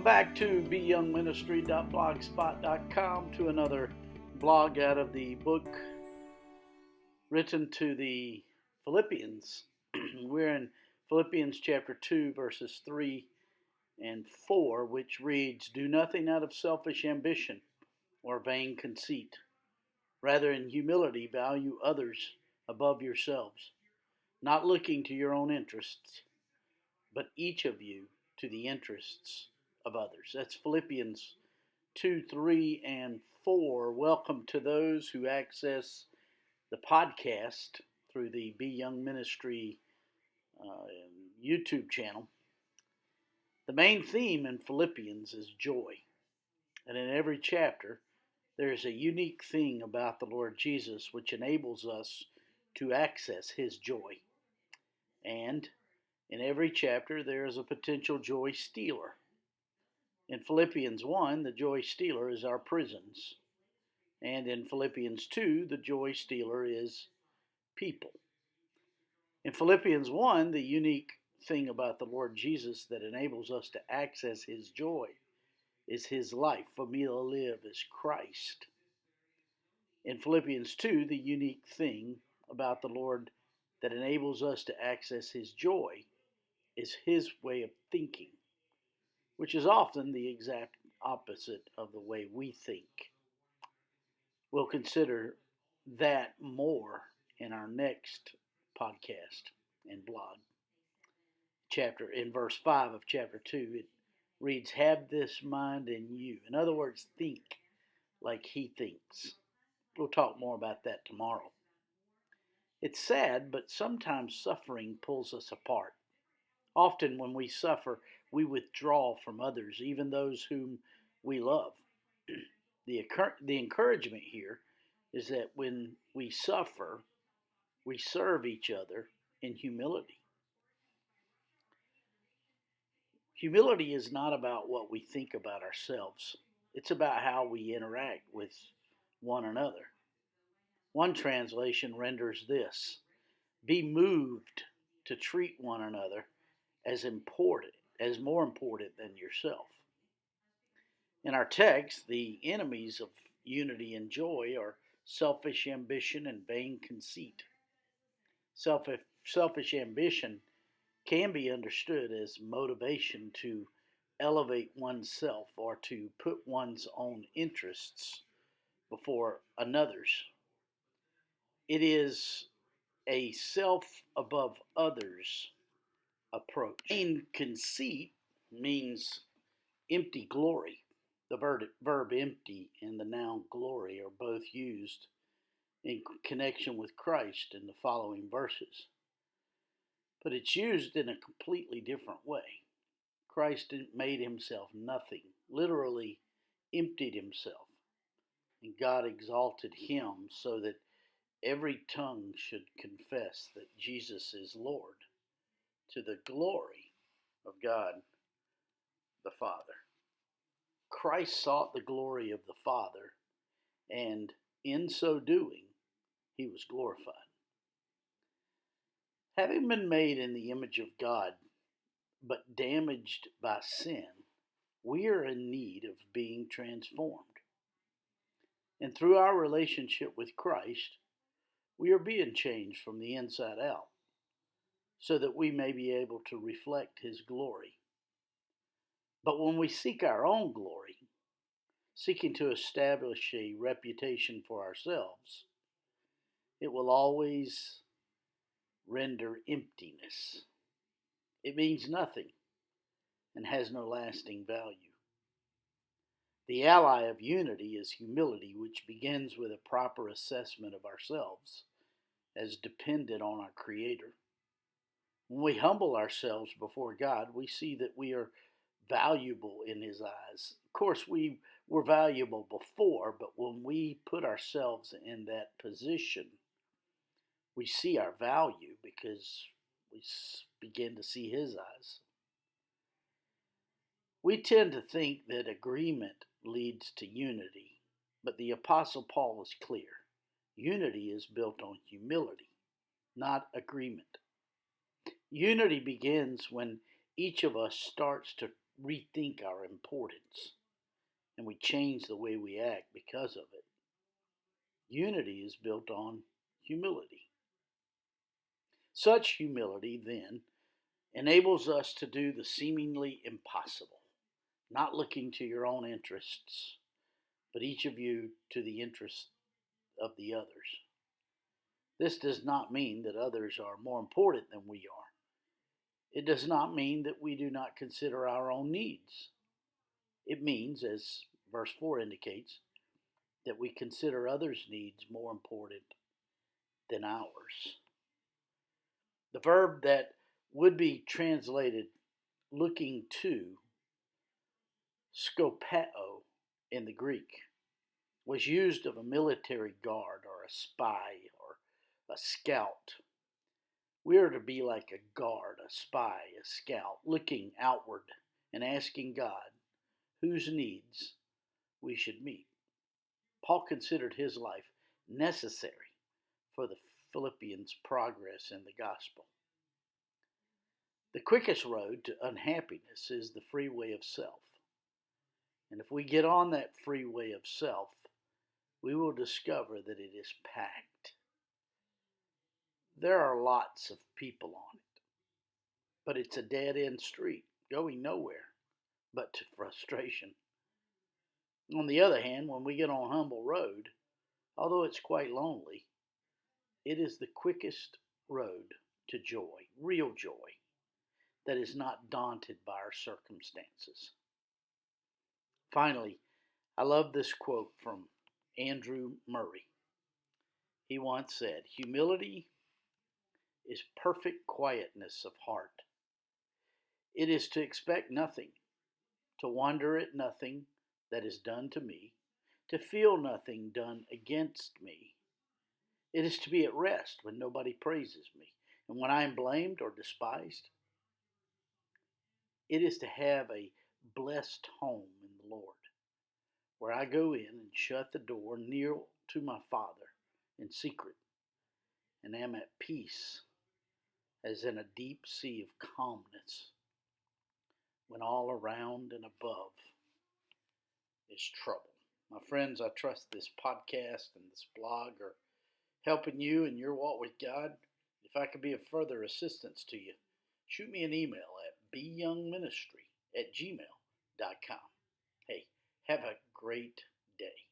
Welcome back to beyoungministry.blogspot.com, to another blog out of the book written to the Philippians. We're in Philippians chapter 2, verses 3 and 4, which reads, "Do nothing out of selfish ambition or vain conceit. Rather, in humility, value others above yourselves, not looking to your own interests, but each of you to the interests of others." That's Philippians 2, 3, and 4. Welcome to those who access the podcast through the Be Young Ministry YouTube channel. The main theme in Philippians is joy. And in every chapter, there is a unique thing about the Lord Jesus which enables us to access His joy. And in every chapter, there is a potential joy stealer. In Philippians 1, the joy stealer is our prisons. And in Philippians 2, the joy stealer is people. In Philippians 1, the unique thing about the Lord Jesus that enables us to access His joy is His life. For me to live is Christ. In Philippians 2, the unique thing about the Lord that enables us to access His joy is His way of thinking, which is often the exact opposite of the way we think. We'll consider that more in our next podcast and blog. In verse 5 of chapter 2, it reads, "Have this mind in you." In other words, think like He thinks. We'll talk more about that tomorrow. It's sad, but sometimes suffering pulls us apart. Often when we suffer, we withdraw from others, even those whom we love. The encouragement here is that when we suffer, we serve each other in humility. Humility is not about what we think about ourselves. It's about how we interact with one another. One translation renders this: "Be moved to treat one another as more important than yourself." In our text, the enemies of unity and joy are selfish ambition and vain conceit. Selfish ambition can be understood as motivation to elevate oneself or to put one's own interests before another's. It is a self above others approach. Vain conceit means empty glory. The verb empty and the noun glory are both used in connection with Christ in the following verses. But it's used in a completely different way. Christ made Himself nothing, literally emptied Himself, and God exalted Him so that every tongue should confess that Jesus is Lord, to the glory of God the Father. Christ sought the glory of the Father, and in so doing, He was glorified. Having been made in the image of God, but damaged by sin, we are in need of being transformed. And through our relationship with Christ, we are being changed from the inside out, so that we may be able to reflect His glory. But when we seek our own glory, seeking to establish a reputation for ourselves, it will always render emptiness. It means nothing and has no lasting value. The ally of unity is humility, which begins with a proper assessment of ourselves as dependent on our Creator. When we humble ourselves before God, we see that we are valuable in His eyes. Of course, we were valuable before, but when we put ourselves in that position, we see our value because we begin to see His eyes. We tend to think that agreement leads to unity, but the Apostle Paul is clear. Unity is built on humility, not agreement. Unity begins when each of us starts to rethink our importance, and we change the way we act because of it. Unity is built on humility. Such humility, then, enables us to do the seemingly impossible, not looking to your own interests, but each of you to the interests of the others. This does not mean that others are more important than we are. It does not mean that we do not consider our own needs. It means, as verse 4 indicates, that we consider others' needs more important than ours. The verb that would be translated looking to, skopeo in the Greek, was used of a military guard or a spy or a scout. We are to be like a guard, a spy, a scout, looking outward and asking God whose needs we should meet. Paul considered his life necessary for the Philippians' progress in the gospel. The quickest road to unhappiness is the freeway of self. And if we get on that freeway of self, we will discover that it is packed. There are lots of people on it, but it's a dead-end street going nowhere but to frustration. On the other hand, when we get on Humble Road, although it's quite lonely, it is the quickest road to joy, real joy, that is not daunted by our circumstances. Finally, I love this quote from Andrew Murray. He once said, "Humility is perfect quietness of heart. It is to expect nothing, to wonder at nothing that is done to me, to feel nothing done against me. It is to be at rest when nobody praises me, and when I am blamed or despised. It is to have a blessed home in the Lord, where I go in and shut the door, kneel to my Father in secret, and am at peace as in a deep sea of calmness, when all around and above is trouble." My friends, I trust this podcast and this blog are helping you in your walk with God. If I could be of further assistance to you, shoot me an email at beyoungministry@gmail.com. Hey, have a great day.